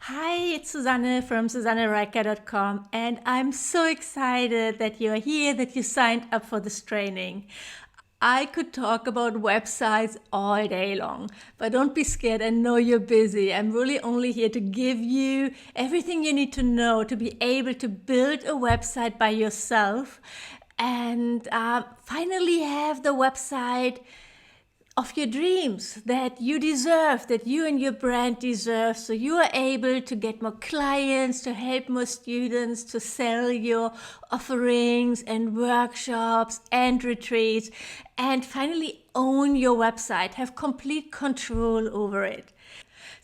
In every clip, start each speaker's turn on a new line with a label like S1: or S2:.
S1: Hi, it's Susanne from SusanneRieker.com, and I'm so excited that you're here, that you signed up for this training. I could talk about websites all day long, but don't be scared. I know you're busy. I'm really only here to give you everything you need to know to be able to build a website by yourself and finally have the website of your dreams that you deserve, that you and your brand deserve, so you are able to get more clients, to help more students, to sell your offerings and workshops and retreats, and finally own your website, have complete control over it.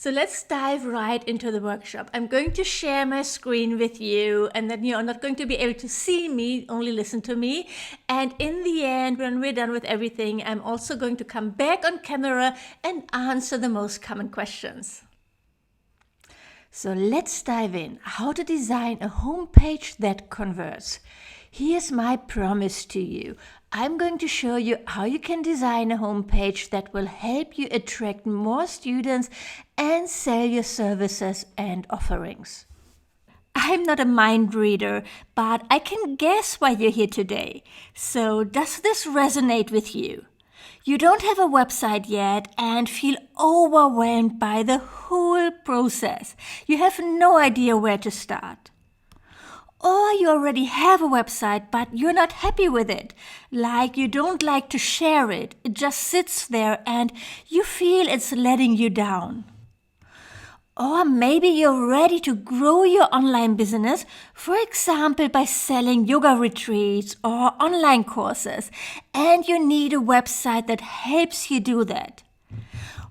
S1: So let's dive right into the workshop. I'm going to share my screen with you, and then you're not going to be able to see me, only listen to me. And in the end, when we're done with everything, I'm also going to come back on camera and answer the most common questions. So let's dive in. How to design a homepage that converts. Here's my promise to you. I'm going to show you how you can design a homepage that will help you attract more students and sell your services and offerings. I'm not a mind reader, but I can guess why you're here today. So does this resonate with you? You don't have a website yet and feel overwhelmed by the whole process. You have no idea where to start. Or you already have a website, but you're not happy with it. Like you don't like to share it. It just sits there and you feel it's letting you down. Or maybe you're ready to grow your online business, for example, by selling yoga retreats or online courses, and you need a website that helps you do that.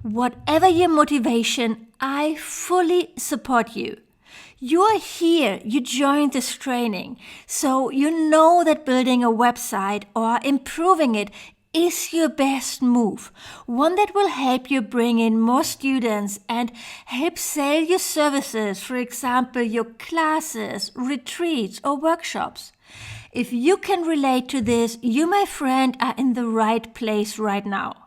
S1: Whatever your motivation, I fully support you. You are here, you joined this training, so you know that building a website or improving it is your best move, one that will help you bring in more students and help sell your services, for example, your classes, retreats, or workshops. If you can relate to this, you, my friend, are in the right place right now.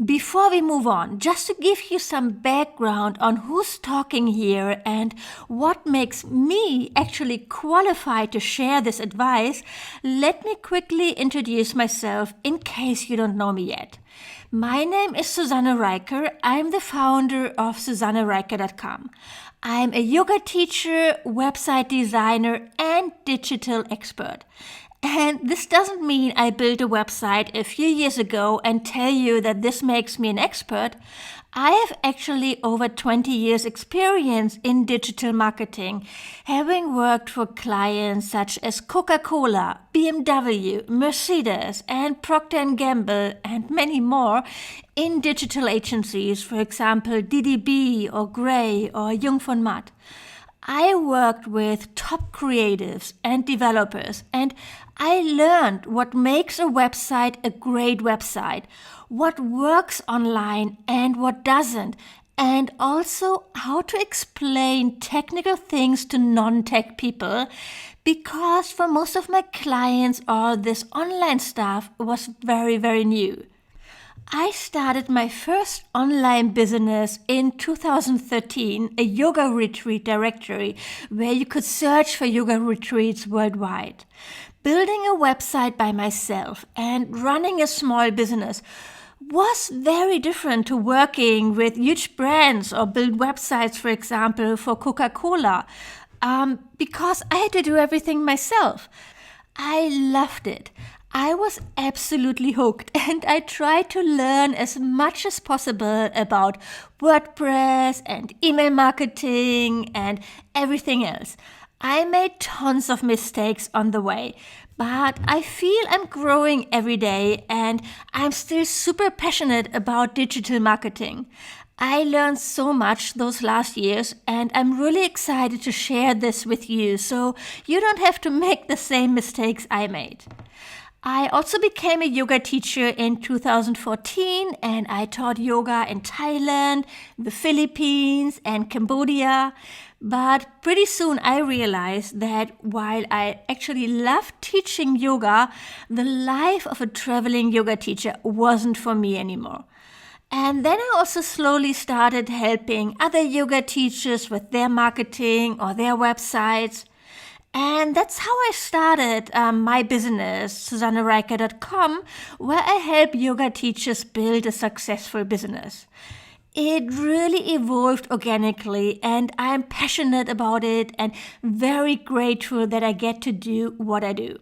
S1: Before we move on, just to give you some background on who's talking here and what makes me actually qualified to share this advice, let me quickly introduce myself in case you don't know me yet. My name is Susanne Rieker. I'm the founder of SusanneRieker.com. I'm a yoga teacher, website designer, and digital expert. And this doesn't mean I built a website a few years ago and tell you that this makes me an expert. I have actually over 20 years experience in digital marketing, having worked for clients such as Coca-Cola, BMW, Mercedes, and Procter & Gamble, and many more in digital agencies, for example, DDB or Grey or Jung von Matt. I worked with top creatives and developers, and I learned what makes a website a great website, what works online and what doesn't, and also how to explain technical things to non-tech people, because for most of my clients, all this online stuff was very, very new. I started my first online business in 2013, a yoga retreat directory where you could search for yoga retreats worldwide. Building a website by myself and running a small business was very different to working with huge brands or build websites, for example, for Coca-Cola, because I had to do everything myself. I loved it. I was absolutely hooked, and I tried to learn as much as possible about WordPress and email marketing and everything else. I made tons of mistakes on the way, but I feel I'm growing every day and I'm still super passionate about digital marketing. I learned so much those last years, and I'm really excited to share this with you so you don't have to make the same mistakes I made. I also became a yoga teacher in 2014, and I taught yoga in Thailand, the Philippines, and Cambodia. But pretty soon I realized that while I actually loved teaching yoga, the life of a traveling yoga teacher wasn't for me anymore. And then I also slowly started helping other yoga teachers with their marketing or their websites. And that's how I started my business, SusanneRieker.com, where I help yoga teachers build a successful business. It really evolved organically, and I'm passionate about it and very grateful that I get to do what I do.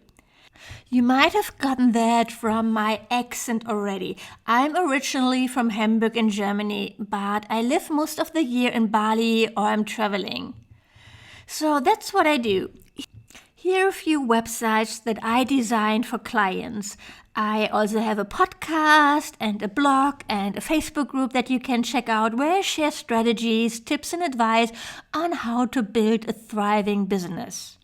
S1: You might have gotten that from my accent already. I'm originally from Hamburg in Germany, but I live most of the year in Bali or I'm traveling. So that's what I do. Here are a few websites that I designed for clients. I also have a podcast and a blog and a Facebook group that you can check out where I share strategies, tips and advice on how to build a thriving business.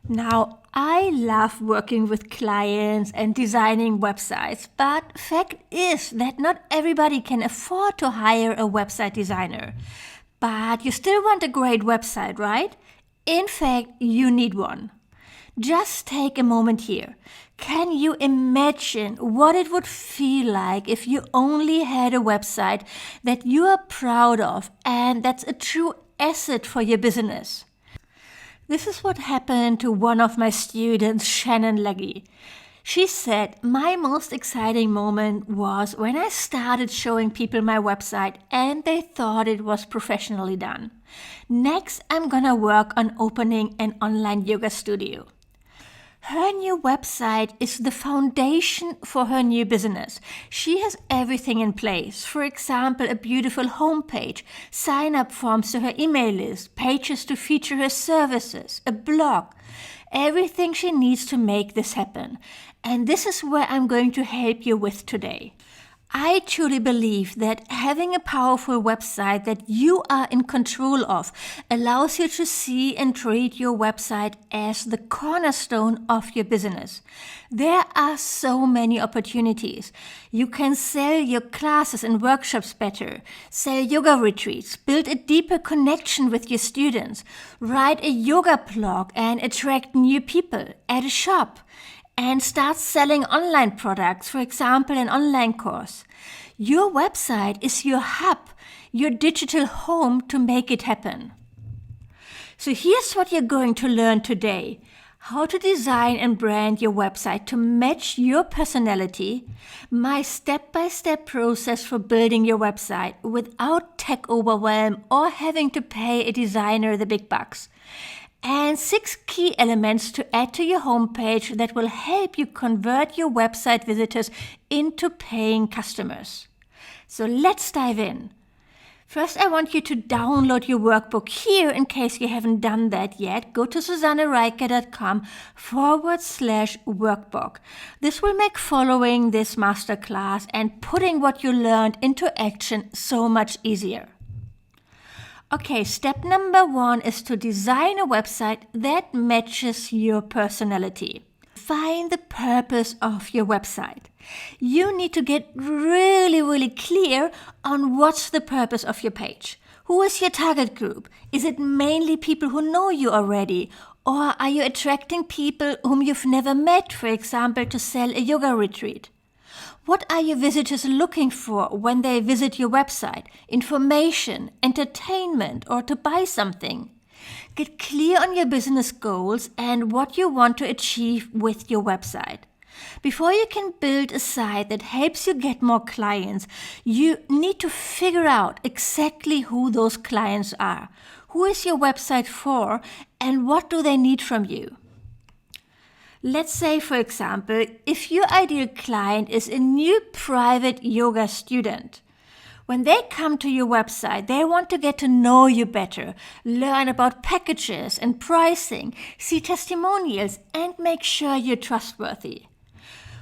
S1: Now, I love working with clients and designing websites, but fact is that not everybody can afford to hire a website designer. But you still want a great website, right? In fact, you need one. Just take a moment here. Can you imagine what it would feel like if you only had a website that you are proud of and that's a true asset for your business? This is what happened to one of my students, Shannon Leggy. She said, my most exciting moment was when I started showing people my website and they thought it was professionally done. Next, I'm gonna work on opening an online yoga studio. Her new website is the foundation for her new business. She has everything in place. For example, a beautiful homepage, sign-up forms to her email list, pages to feature her services, a blog. Everything she needs to make this happen. And this is where I'm going to help you with today. I truly believe that having a powerful website that you are in control of allows you to see and treat your website as the cornerstone of your business. There are so many opportunities. You can sell your classes and workshops better, sell yoga retreats, build a deeper connection with your students, write a yoga blog and attract new people, add a shop, and start selling online products, for example, an online course. Your website is your hub, your digital home to make it happen. So here's what you're going to learn today. How to design and brand your website to match your personality, my step-by-step process for building your website without tech overwhelm or having to pay a designer the big bucks, and 6 key elements to add to your homepage that will help you convert your website visitors into paying customers. So let's dive in. First, I want you to download your workbook here in case you haven't done that yet. Go to SusanneRieker.com/workbook. This will make following this masterclass and putting what you learned into action so much easier. Okay, step number 1 is to design a website that matches your personality. Find the purpose of your website. You need to get really clear on what's the purpose of your page. Who is your target group? Is it mainly people who know you already? Or are you attracting people whom you've never met, for example, to sell a yoga retreat? What are your visitors looking for when they visit your website? Information, entertainment, or to buy something? Get clear on your business goals and what you want to achieve with your website. Before you can build a site that helps you get more clients, you need to figure out exactly who those clients are. Who is your website for and what do they need from you? Let's say, for example, if your ideal client is a new private yoga student. When they come to your website, they want to get to know you better, learn about packages and pricing, see testimonials, and make sure you're trustworthy.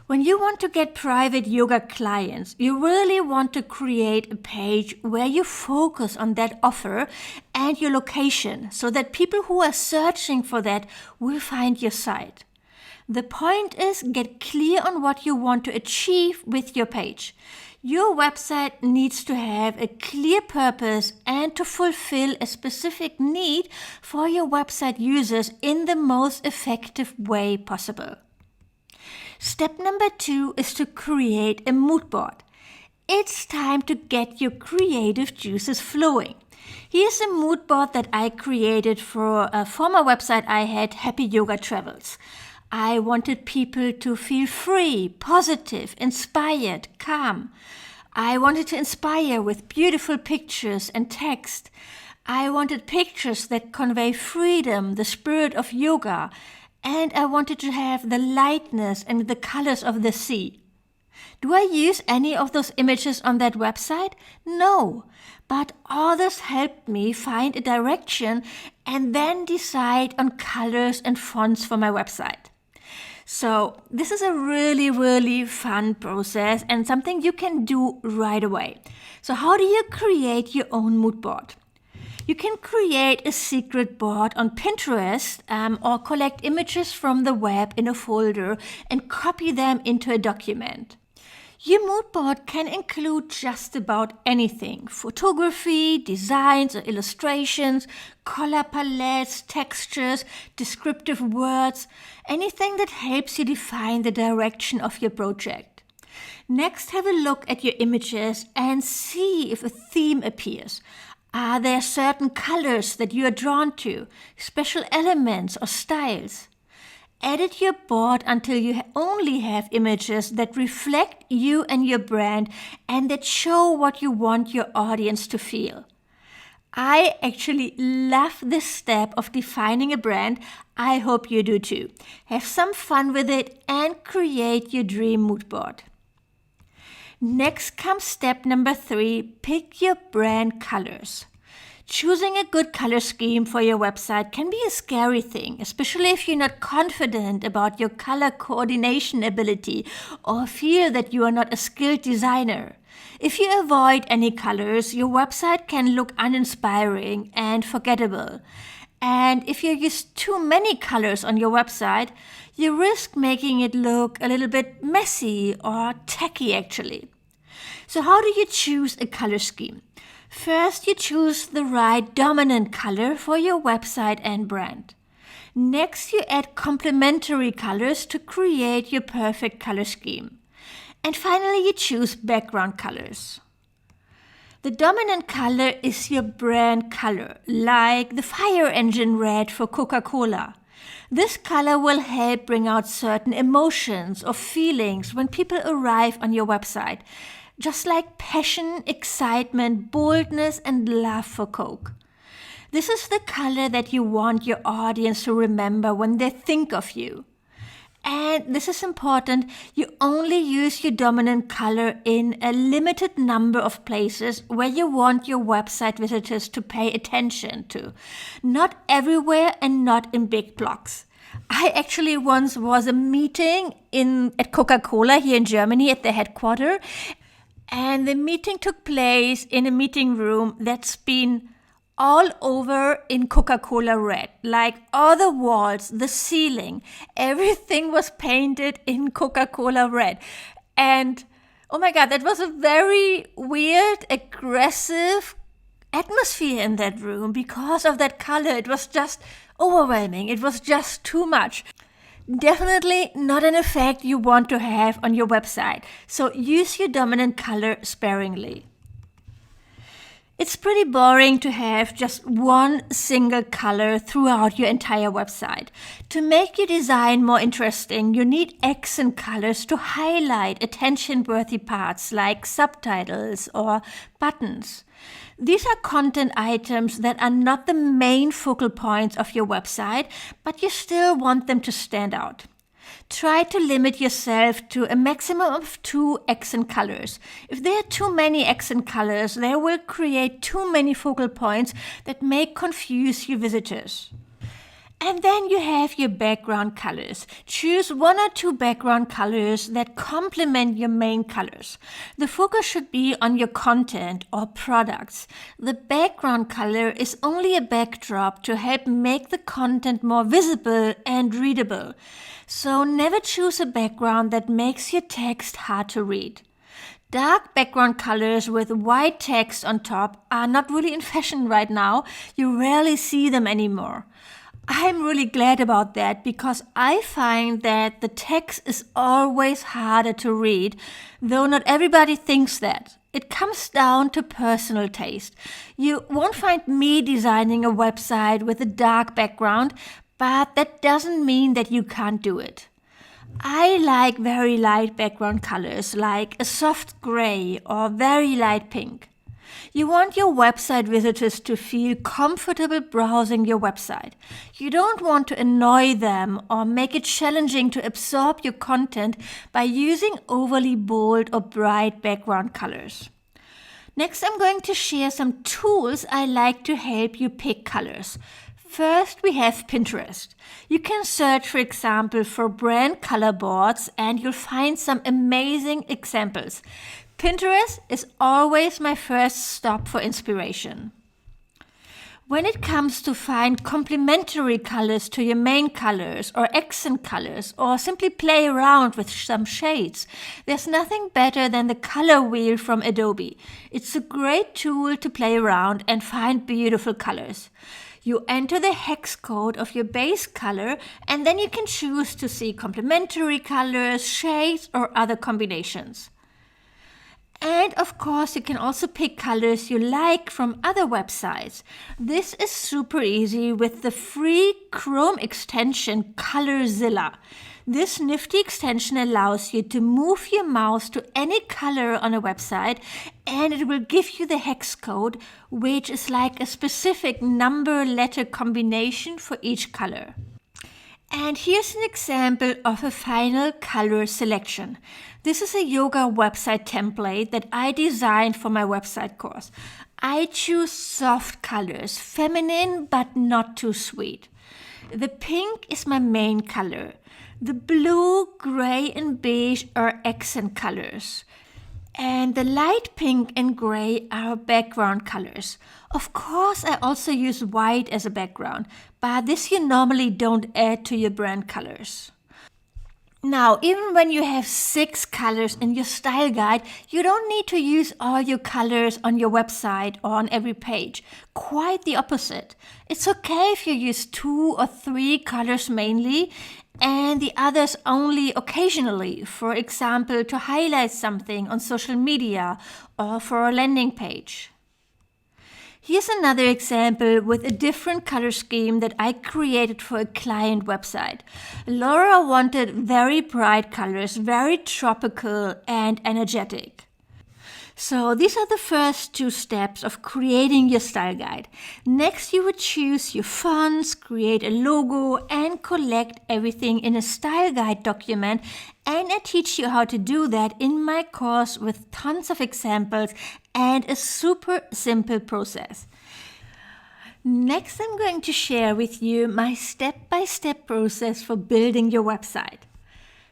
S1: When you want to get private yoga clients, you really want to create a page where you focus on that offer and your location so that people who are searching for that will find your site. The point is, get clear on what you want to achieve with your page. Your website needs to have a clear purpose and to fulfill a specific need for your website users in the most effective way possible. Step number 2 is to create a mood board. it's time to get your creative juices flowing. Here's a mood board that I created for a former website I had, Happy Yoga Travels. I wanted people to feel free, positive, inspired, calm. I wanted to inspire with beautiful pictures and text. I wanted pictures that convey freedom, the spirit of yoga, and I wanted to have the lightness and the colors of the sea. Do I use any of those images on that website? No, but others helped me find a direction and then decide on colors and fonts for my website. So this is a really, really fun process and something you can do right away. So how do you create your own mood board? You can create a secret board on Pinterest or collect images from the web in a folder and copy them into a document. Your mood board can include just about anything: photography, designs or illustrations, color palettes, textures, descriptive words, anything that helps you define the direction of your project. Next, have a look at your images and see if a theme appears. Are there certain colors that you are drawn to, special elements or styles? Edit your board until you only have images that reflect you and your brand and that show what you want your audience to feel. I actually love this step of defining a brand. I hope you do too. Have some fun with it and create your dream mood board. Next comes step number 3, pick your brand colors. Choosing a good color scheme for your website can be a scary thing, especially if you're not confident about your color coordination ability or feel that you are not a skilled designer. If you avoid any colors, your website can look uninspiring and forgettable. And if you use too many colors on your website, you risk making it look a little bit messy or tacky actually. So how do you choose a color scheme? First, you choose the right dominant color for your website and brand. Next, you add complementary colors to create your perfect color scheme. And finally, you choose background colors. The dominant color is your brand color, like the fire engine red for Coca-Cola. This color will help bring out certain emotions or feelings when people arrive on your website, just like passion, excitement, boldness, and love for Coke. This is the color that you want your audience to remember when they think of you. And this is important, you only use your dominant color in a limited number of places where you want your website visitors to pay attention to. Not everywhere and not in big blocks. I actually once was a meeting at Coca-Cola here in Germany at the headquarters. And the meeting took place in a meeting room that's been all over in Coca-Cola red. Like all the walls, the ceiling, everything was painted in Coca-Cola red. And oh my God, that was a very weird, aggressive atmosphere in that room because of that color. It was just overwhelming. It was just too much. Definitely not an effect you want to have on your website, so use your dominant color sparingly. It's pretty boring to have just one single color throughout your entire website. To make your design more interesting, you need accent colors to highlight attention-worthy parts like subtitles or buttons. These are content items that are not the main focal points of your website, but you still want them to stand out. Try to limit yourself to a maximum of 2 accent colors. If there are too many accent colors, they will create too many focal points that may confuse your visitors. And then you have your background colors. Choose 1 or 2 background colors that complement your main colors. The focus should be on your content or products. The background color is only a backdrop to help make the content more visible and readable. So never choose a background that makes your text hard to read. Dark background colors with white text on top are not really in fashion right now. You rarely see them anymore. I'm really glad about that because I find that the text is always harder to read, though not everybody thinks that. It comes down to personal taste. You won't find me designing a website with a dark background, but that doesn't mean that you can't do it. I like very light background colors like a soft gray or very light pink. You want your website visitors to feel comfortable browsing your website. You don't want to annoy them or make it challenging to absorb your content by using overly bold or bright background colors. Next, I'm going to share some tools I like to help you pick colors. First, we have Pinterest. You can search, for example, for brand color boards and you'll find some amazing examples. Pinterest is always my first stop for inspiration. When it comes to find complementary colors to your main colors or accent colors or simply play around with some shades, there's nothing better than the color wheel from Adobe. It's a great tool to play around and find beautiful colors. You enter the hex code of your base color and then you can choose to see complementary colors, shades, or other combinations. And of course, you can also pick colors you like from other websites. This is super easy with the free Chrome extension ColorZilla. This nifty extension allows you to move your mouse to any color on a website and it will give you the hex code, which is like a specific number-letter combination for each color. And here's an example of a final color selection. This is a yoga website template that I designed for my website course. I choose soft colors, feminine but not too sweet. The pink is my main color. The blue, gray, and beige are accent colors. And the light pink and gray are background colors. Of course, I also use white as a background, but this you normally don't add to your brand colors. Now, even when you have 6 colors in your style guide, you don't need to use all your colors on your website or on every page. Quite the opposite. It's okay if you use 2 or 3 colors mainly and the others only occasionally, for example, to highlight something on social media or for a landing page. Here's another example with a different color scheme that I created for a client website. Laura wanted very bright colors, very tropical and energetic. So these are the first 2 steps of creating your style guide. Next, you would choose your fonts, create a logo, and collect everything in a style guide document. And I teach you how to do that in my course with tons of examples and a super simple process. Next, I'm going to share with you my step-by-step process for building your website.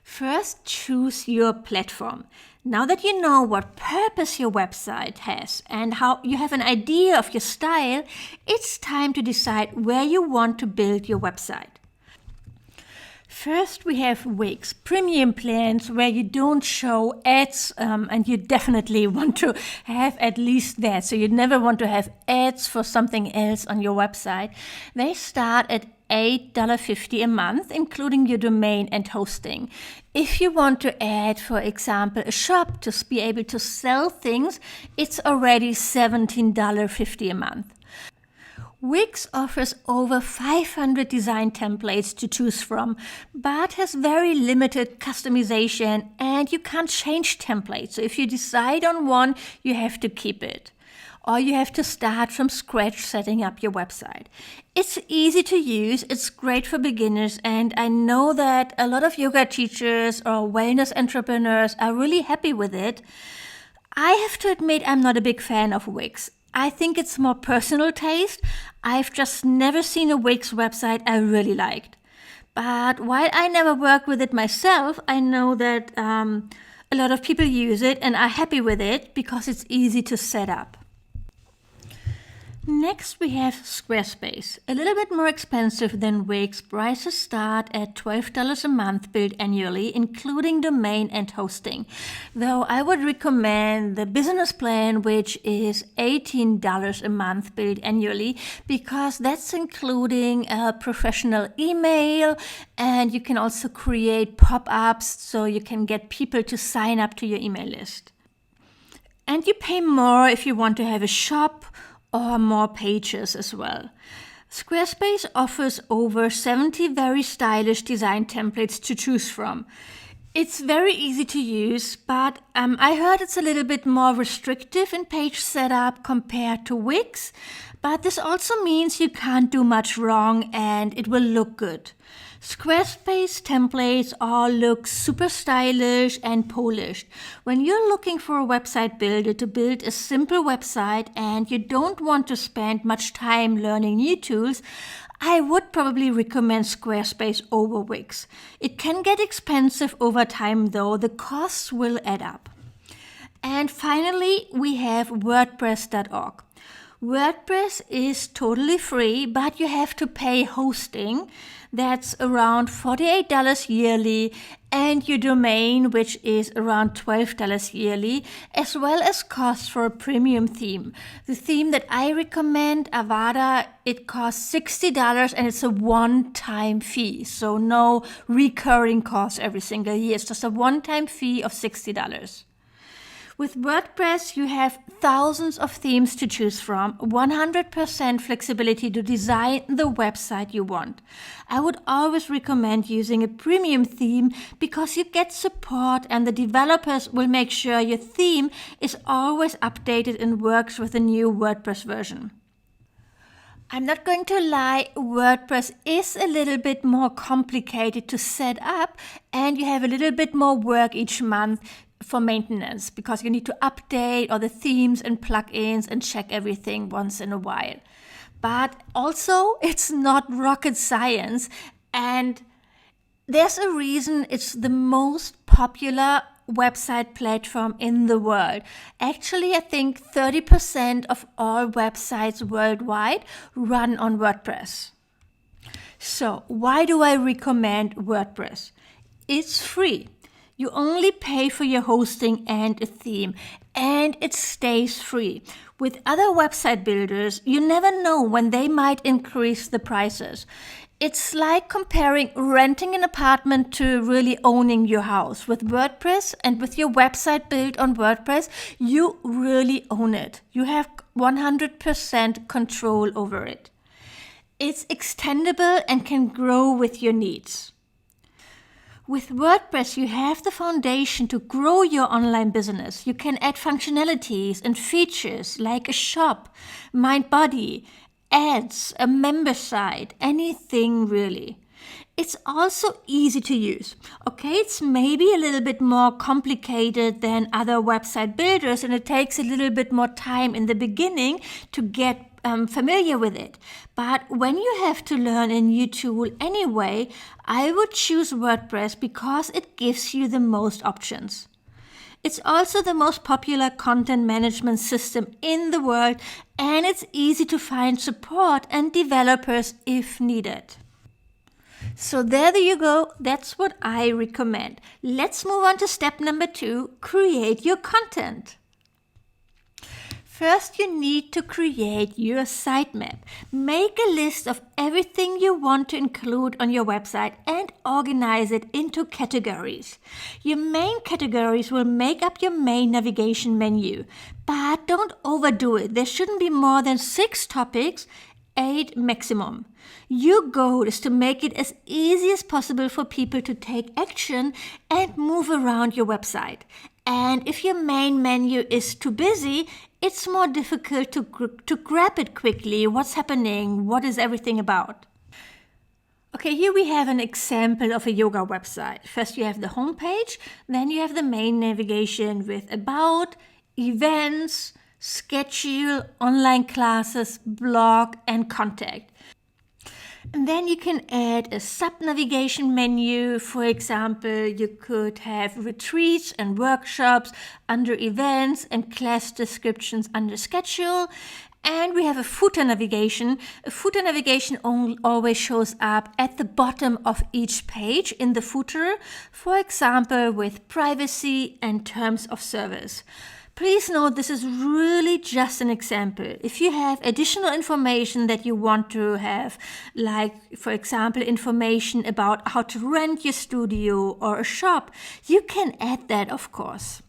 S1: First, choose your platform. Now that you know what purpose your website has and how you have an idea of your style, it's time to decide where you want to build your website. First, we have Wix, premium plans where you don't show ads, and you definitely want to have at least that. So you never want to have ads for something else on your website. They start at $8.50 a month, including your domain and hosting. If you want to add, for example, a shop to be able to sell things, it's already $17.50 a month. Wix offers over 500 design templates to choose from, but has very limited customization and you can't change templates. So if you decide on one, you have to keep it. Or you have to start from scratch setting up your website. It's easy to use, it's great for beginners, and I know that a lot of yoga teachers or wellness entrepreneurs are really happy with it. I have to admit I'm not a big fan of Wix. I think it's more personal taste. I've just never seen a Wix website I really liked. But while I never worked with it myself, I know that a lot of people use it and are happy with it because it's easy to set up. Next, we have Squarespace. A little bit more expensive than Wix. Prices start at $12 a month billed annually, including domain and hosting. Though I would recommend the business plan, which is $18 a month billed annually, because that's including a professional email, and you can also create pop-ups so you can get people to sign up to your email list. And you pay more if you want to have a shop or more pages as well. Squarespace offers over 70 very stylish design templates to choose from. It's very easy to use, but I heard it's a little bit more restrictive in page setup compared to Wix, but this also means you can't do much wrong and it will look good. Squarespace templates all look super stylish and polished. When you're looking for a website builder to build a simple website and you don't want to spend much time learning new tools, I would probably recommend Squarespace over Wix. It can get expensive over time though, the costs will add up. And finally, we have WordPress.org. WordPress is totally free, but you have to pay hosting. That's around $48 yearly, and your domain, which is around $12 yearly, as well as costs for a premium theme. The theme that I recommend, Avada, it costs $60 and it's a one-time fee. So no recurring costs every single year. It's just a one-time fee of $60. With WordPress, you have thousands of themes to choose from, 100% flexibility to design the website you want. I would always recommend using a premium theme because you get support and the developers will make sure your theme is always updated and works with the new WordPress version. I'm not going to lie, WordPress is a little bit more complicated to set up and you have a little bit more work each month for maintenance because you need to update all the themes and plugins and check everything once in a while. But also, it's not rocket science, and there's a reason it's the most popular website platform in the world. Actually, I think 30% of all websites worldwide run on WordPress. So, why do I recommend WordPress? It's free. You only pay for your hosting and a theme, and it stays free. With other website builders, you never know when they might increase the prices. It's like comparing renting an apartment to really owning your house. With WordPress and with your website built on WordPress, you really own it. You have 100% control over it. It's extendable and can grow with your needs. With WordPress, you have the foundation to grow your online business. You can add functionalities and features like a shop, Mindbody, ads, a member site, anything really. It's also easy to use. Okay, it's maybe a little bit more complicated than other website builders and it takes a little bit more time in the beginning to get familiar with it. But when you have to learn a new tool anyway, I would choose WordPress because it gives you the most options. It's also the most popular content management system in the world, and it's easy to find support and developers if needed. So there you go, that's what I recommend. Let's move on to step number 2, create your content. First, you need to create your sitemap. Make a list of everything you want to include on your website and organize it into categories. Your main categories will make up your main navigation menu, but don't overdo it. There shouldn't be more than 6 topics, 8 maximum. Your goal is to make it as easy as possible for people to take action and move around your website. And if your main menu is too busy, it's more difficult to grab it quickly. What's happening? What is everything about? Okay, here we have an example of a yoga website. First you have the homepage, then you have the main navigation with about, events, schedule, online classes, blog, and contact. And then you can add a sub-navigation menu. For example, you could have retreats and workshops under events and class descriptions under schedule. And we have a footer navigation. A footer navigation always shows up at the bottom of each page in the footer, for example, with privacy and terms of service. Please note this is really just an example. If you have additional information that you want to have, like, for example, information about how to rent your studio or a shop, you can add that, of course.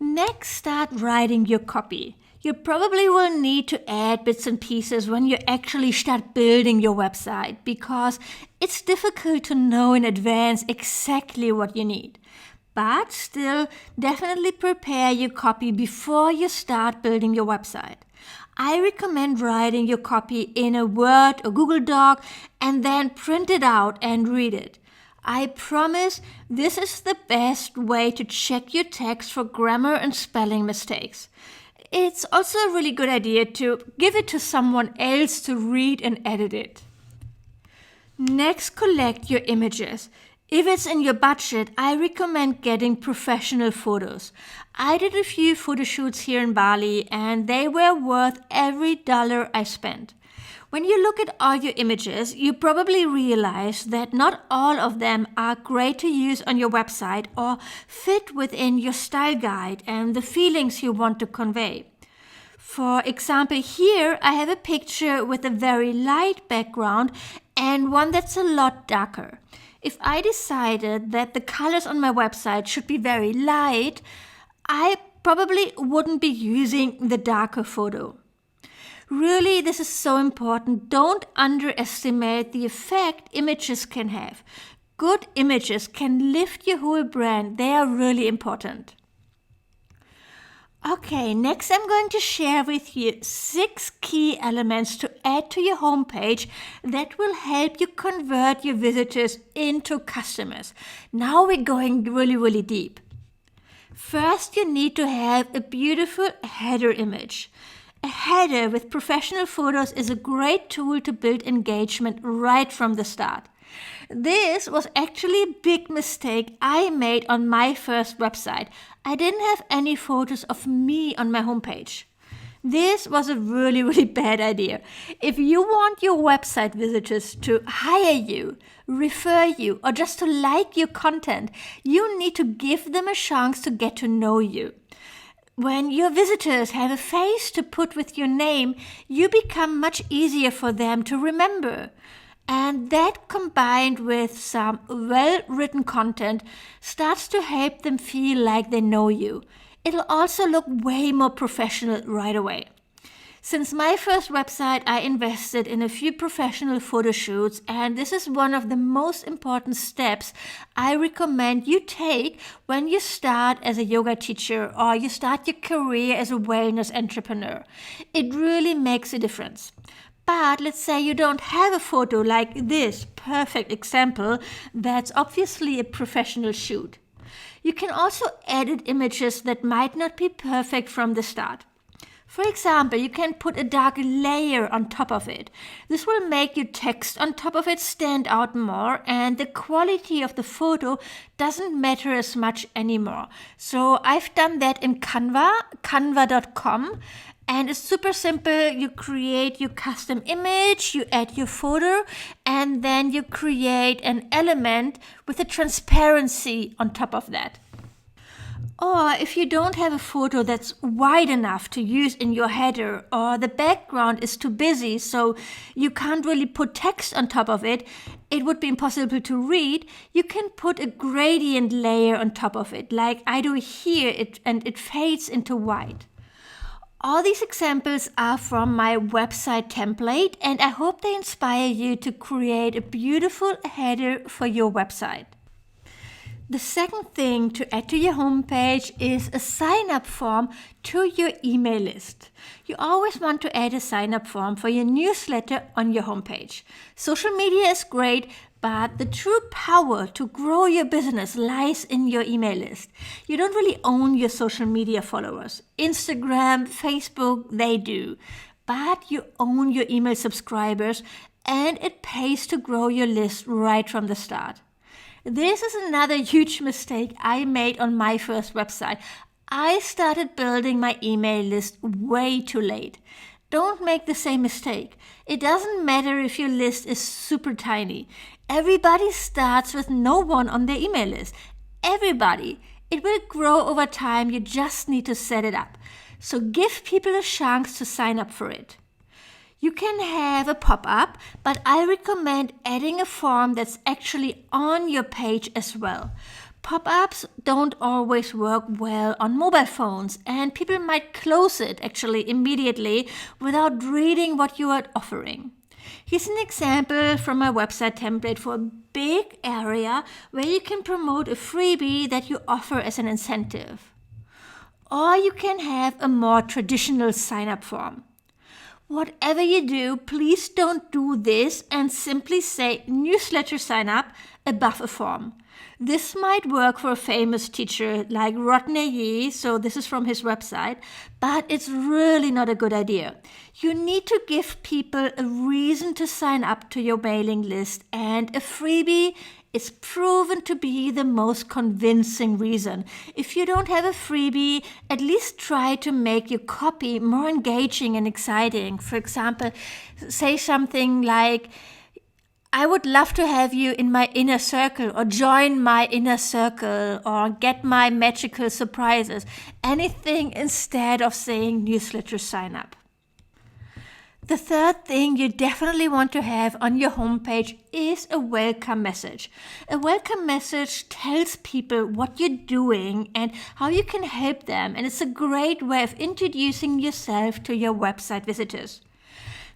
S1: Next, start writing your copy. You probably will need to add bits and pieces when you actually start building your website because it's difficult to know in advance exactly what you need. But still, definitely prepare your copy before you start building your website. I recommend writing your copy in a Word or Google Doc and then print it out and read it. I promise this is the best way to check your text for grammar and spelling mistakes. It's also a really good idea to give it to someone else to read and edit it. Next, collect your images. If it's in your budget, I recommend getting professional photos. I did a few photo shoots here in Bali and they were worth every dollar I spent. When you look at all your images, you probably realize that not all of them are great to use on your website or fit within your style guide and the feelings you want to convey. For example, here I have a picture with a very light background and one that's a lot darker. If I decided that the colors on my website should be very light, I probably wouldn't be using the darker photo. Really, this is so important. Don't underestimate the effect images can have. Good images can lift your whole brand. They are really important. Okay, next I'm going to share with you 6 key elements to add to your homepage that will help you convert your visitors into customers. Now we're going really deep. First, you need to have a beautiful header image. A header with professional photos is a great tool to build engagement right from the start. This was actually a big mistake I made on my first website. I didn't have any photos of me on my homepage. This was a really bad idea. If you want your website visitors to hire you, refer you, or just to like your content, you need to give them a chance to get to know you. When your visitors have a face to put with your name, you become much easier for them to remember. And that combined with some well-written content starts to help them feel like they know you. It'll also look way more professional right away. Since my first website, I invested in a few professional photo shoots, and this is one of the most important steps I recommend you take when you start as a yoga teacher or you start your career as a wellness entrepreneur. It really makes a difference. But let's say you don't have a photo like this perfect example that's obviously a professional shoot. You can also edit images that might not be perfect from the start. For example, you can put a dark layer on top of it. This will make your text on top of it stand out more, and the quality of the photo doesn't matter as much anymore. So I've done that in canva.com. And it's super simple. You create your custom image, you add your photo, and then you create an element with a transparency on top of that. Or if you don't have a photo that's wide enough to use in your header, or the background is too busy so you can't really put text on top of it, it would be impossible to read, you can put a gradient layer on top of it, like I do here, and it fades into white. All these examples are from my website template, and I hope they inspire you to create a beautiful header for your website. The second thing to add to your homepage is a sign-up form to your email list. You always want to add a sign-up form for your newsletter on your homepage. Social media is great, but the true power to grow your business lies in your email list. You don't really own your social media followers. Instagram, Facebook, they do. But you own your email subscribers, and it pays to grow your list right from the start. This is another huge mistake I made on my first website. I started building my email list way too late. Don't make the same mistake. It doesn't matter if your list is super tiny. Everybody starts with no one on their email list. Everybody. It will grow over time. You just need to set it up. So give people a chance to sign up for it. You can have a pop-up, but I recommend adding a form that's actually on your page as well. Pop-ups don't always work well on mobile phones, and people might close it actually immediately without reading what you are offering. Here's an example from my website template for a big area where you can promote a freebie that you offer as an incentive. Or you can have a more traditional sign-up form. Whatever you do, please don't do this and simply say newsletter sign up above a form. This might work for a famous teacher like Rodney Yee, so this is from his website, but it's really not a good idea. You need to give people a reason to sign up to your mailing list, and a freebie is proven to be the most convincing reason. If you don't have a freebie, at least try to make your copy more engaging and exciting. For example, say something like, I would love to have you in my inner circle, or join my inner circle, or get my magical surprises. Anything instead of saying newsletter sign up. The third thing you definitely want to have on your homepage is a welcome message. A welcome message tells people what you're doing and how you can help them, and it's a great way of introducing yourself to your website visitors.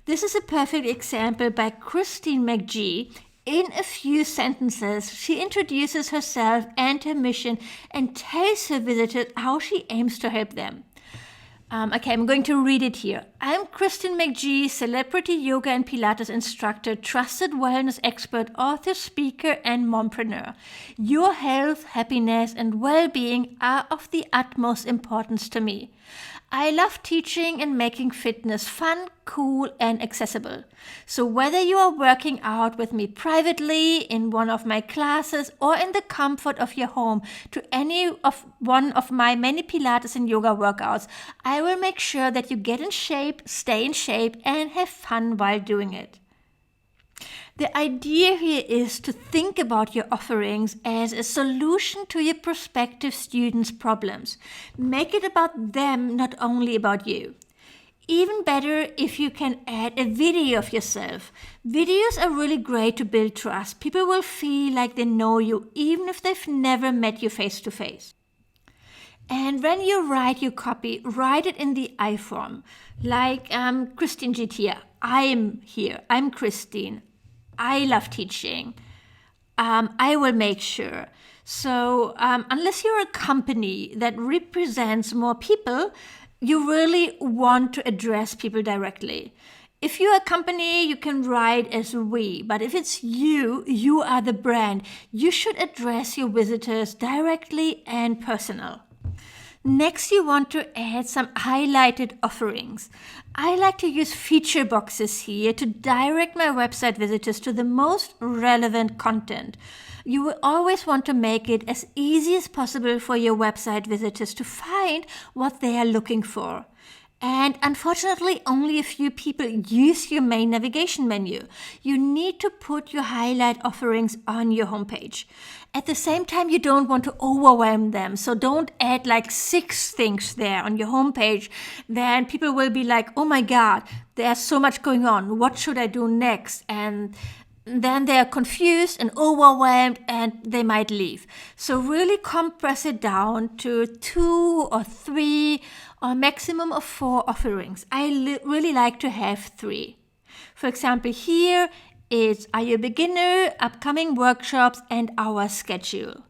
S1: This is a perfect example by Christine McGee. In a few sentences, she introduces herself and her mission and tells her visitors how she aims to help them. Okay, I'm going to read it here. I'm Christine McGee, celebrity yoga and Pilates instructor, trusted wellness expert, author, speaker, and mompreneur. Your health, happiness, and well-being are of the utmost importance to me. I love teaching and making fitness fun, cool, and accessible. So whether you are working out with me privately, in one of my classes, or in the comfort of your home to one of my many Pilates and yoga workouts, I will make sure that you get in shape, stay in shape, and have fun while doing it. The idea here is to think about your offerings as a solution to your prospective students' problems. Make it about them, not only about you. Even better if you can add a video of yourself. Videos are really great to build trust. People will feel like they know you, even if they've never met you face to face. And when you write your copy, write it in the I form. Like Christine Gitia, I'm here, I'm Christine. I love teaching. I will make sure. So unless you're a company that represents more people, you really want to address people directly. If you're a company, you can write as we, but if it's you are the brand, you should address your visitors directly and personal. Next, you want to add some highlighted offerings. I like to use feature boxes here to direct my website visitors to the most relevant content. You will always want to make it as easy as possible for your website visitors to find what they are looking for. And unfortunately, only a few people use your main navigation menu. You need to put your highlight offerings on your homepage. At the same time, you don't want to overwhelm them. So don't add like 6 things there on your homepage. Then people will be like, oh my God, there's so much going on. What should I do next? And then they are confused and overwhelmed and they might leave. So really compress it down to 2 or 3 or maximum of 4 offerings. I really like to have 3. For example, here is Are You a Beginner, upcoming workshops, and our schedule.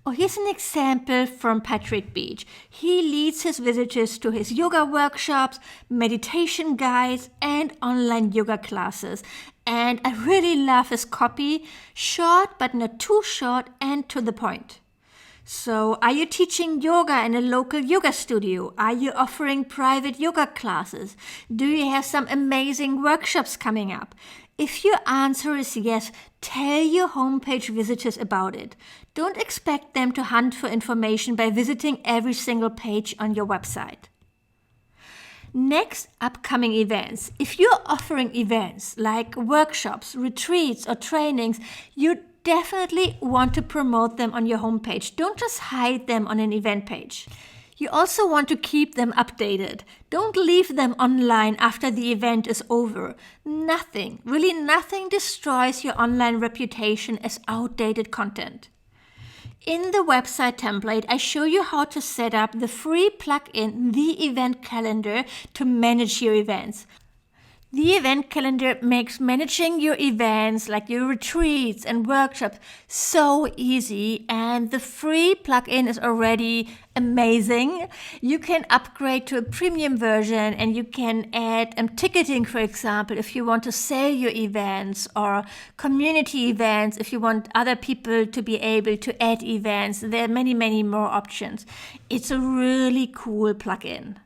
S1: Oh, here's an example from Patrick Beach. He leads his visitors to his yoga workshops, meditation guides, and online yoga classes. And I really love his copy, short but not too short and to the point. So, are you teaching yoga in a local yoga studio? Are you offering private yoga classes? Do you have some amazing workshops coming up? If your answer is yes, tell your homepage visitors about it. Don't expect them to hunt for information by visiting every single page on your website. Next, upcoming events. If you're offering events like workshops, retreats, or trainings, you definitely want to promote them on your homepage. Don't just hide them on an event page. You also want to keep them updated. Don't leave them online after the event is over. Nothing, really nothing destroys your online reputation as outdated content. In the website template, I show you how to set up the free plugin, the event calendar, to manage your events. The event calendar makes managing your events, like your retreats and workshops, so easy, and the free plugin is already amazing. You can upgrade to a premium version and you can add ticketing, for example, if you want to sell your events, or community events if you want other people to be able to add events. There are many, many more options. It's a really cool plugin.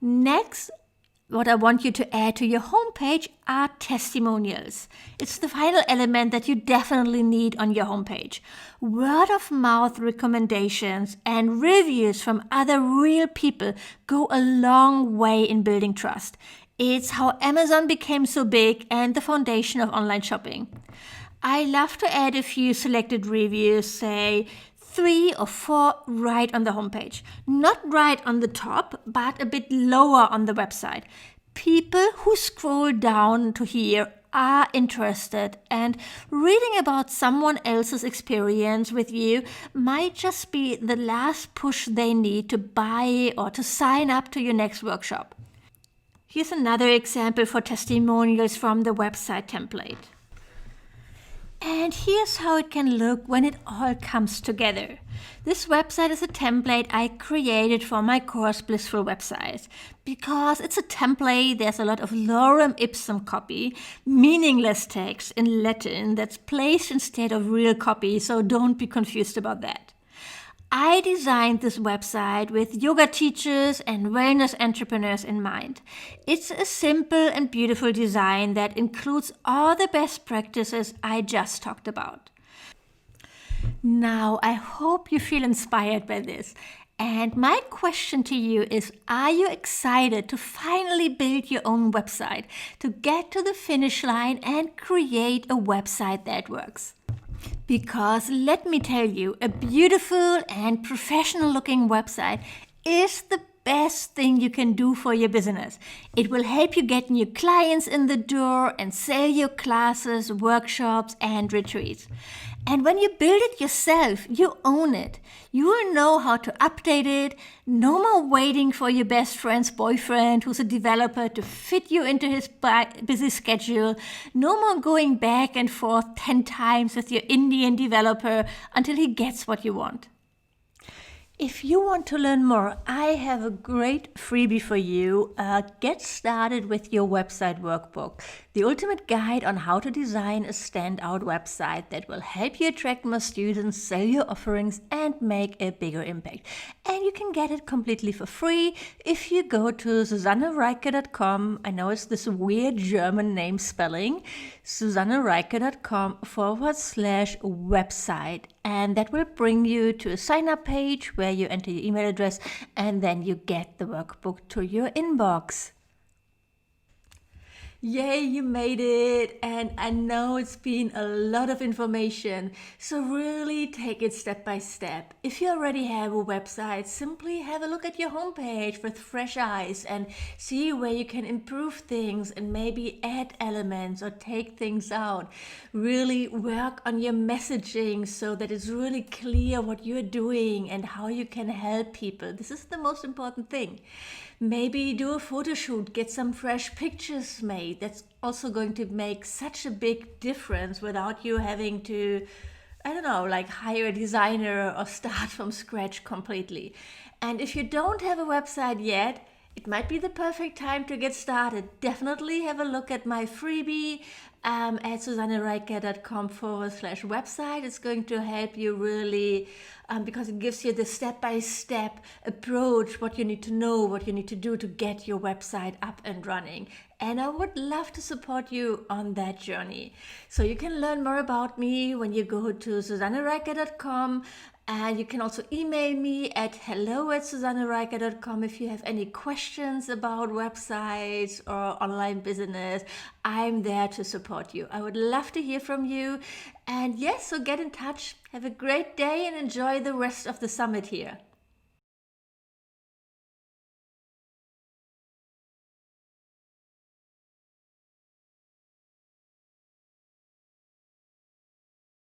S1: Next, what I want you to add to your homepage are testimonials. It's the final element that you definitely need on your homepage. Word of mouth recommendations and reviews from other real people go a long way in building trust. It's how Amazon became so big and the foundation of online shopping. I love to add a few selected reviews, say 3 or 4 right on the homepage. Not right on the top, but a bit lower on the website. People who scroll down to here are interested, and reading about someone else's experience with you might just be the last push they need to buy or to sign up to your next workshop. Here's another example for testimonials from the website template. And here's how it can look when it all comes together. This website is a template I created for my course Blissful Websites. Because it's a template, there's a lot of lorem ipsum copy, meaningless text in Latin that's placed instead of real copy, so don't be confused about that. I designed this website with yoga teachers and wellness entrepreneurs in mind. It's a simple and beautiful design that includes all the best practices I just talked about. Now, I hope you feel inspired by this. And my question to you is, are you excited to finally build your own website, to get to the finish line and create a website that works? Because let me tell you, a beautiful and professional looking website is the best thing you can do for your business. It will help you get new clients in the door and sell your classes, workshops, and retreats. And when you build it yourself, you own it. You will know how to update it. No more waiting for your best friend's boyfriend who's a developer to fit you into his busy schedule. No more going back and forth 10 times with your Indian developer until he gets what you want. If you want to learn more, I have a great freebie for you. Get started with your website workbook, the ultimate guide on how to design a standout website that will help you attract more students, sell your offerings, and make a bigger impact. And you can get it completely for free if you go to SusanneRieker.com. I know it's this weird German name spelling, SusanneRieker.com/website. And that will bring you to a sign-up page where you enter your email address and then you get the workbook to your inbox. Yay, you made it! And I know it's been a lot of information, so really take it step by step. If you already have a website, simply have a look at your homepage with fresh eyes and see where you can improve things and maybe add elements or take things out. Really work on your messaging so that it's really clear what you're doing and how you can help people. This is the most important thing. Maybe do a photo shoot, get some fresh pictures made. That's also going to make such a big difference without you having to, hire a designer or start from scratch completely. And if you don't have a website yet, it might be the perfect time to get started. Definitely have a look at my freebie at SusanneRieker.com/website. It's going to help you really because it gives you the step-by-step approach, what you need to know, what you need to do to get your website up and running. And I would love to support you on that journey. So you can learn more about me when you go to SusanneRieker.com. And you can also email me at hello@SusanneRieker.com if you have any questions about websites or online business. I'm there to support you. I would love to hear from you. And yes, so get in touch. Have a great day and enjoy the rest of the summit here.